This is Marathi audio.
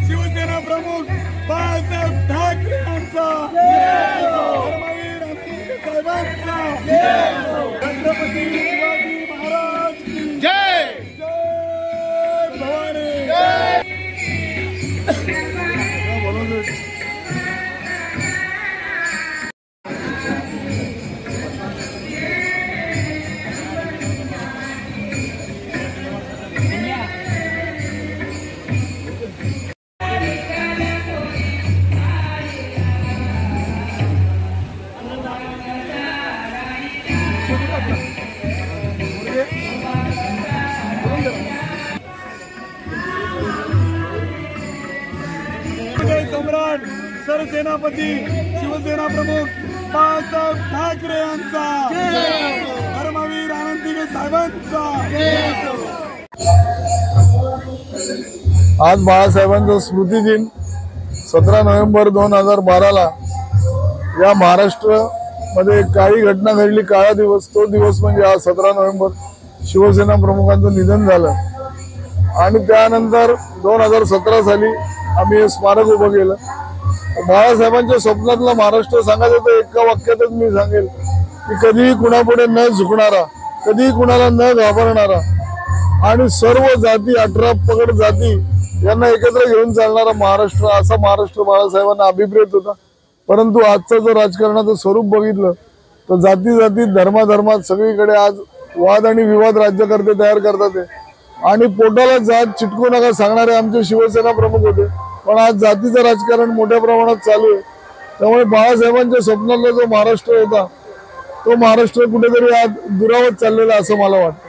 शिवसेना प्रमुख बाळासाहेब ठाकरे यांचा धर्मवीर आनंद साहेबांचा छत्रपती शिवाजी महाराज की जय जय भवानी सम्राट सरसेनापती शिवसेना प्रमुख बाळासाहेब ठाकरे यांचा धर्मवीर आनंद साहेबांचा। आज बाळासाहेबांचा स्मृती दिन 17 नोव्हेंबर 2012 या महाराष्ट्र मध्ये काही घटना घडली। काळा दिवस, तो दिवस म्हणजे आज 17 नोव्हेंबर शिवसेना प्रमुखांचं निधन झालं आणि त्यानंतर 2017 साली आम्ही हे स्मारक उभं केलं। बाळासाहेबांच्या स्वप्नातला महाराष्ट्र सांगायचं तर एका वाक्यातच मी सांगेल की कधीही कुणापुढे न झुकणारा, कधीही कुणाला न घाबरणारा आणि सर्व जाती 18 पगड जाती यांना एकत्र घेऊन चालणारा महाराष्ट्र, असा महाराष्ट्र बाळासाहेबांना अभिप्रेत होता। परंतु आजचं जर राजकारणाचं स्वरूप बघितलं तर जाती जाती धर्माधर्मात सगळीकडे आज वाद आणि विवाद राज्यकर्ते तयार करतात आणि पोटाला जात चिटकू नका सांगणारे आमचे शिवसेना प्रमुख होते, पण आज जातीचं राजकारण मोठ्या प्रमाणात चालू आहे। त्यामुळे बाळासाहेबांच्या स्वप्नातला जो महाराष्ट्र होता तो महाराष्ट्र कुठेतरी आज दुरावत चाललेला असं मला वाटतं।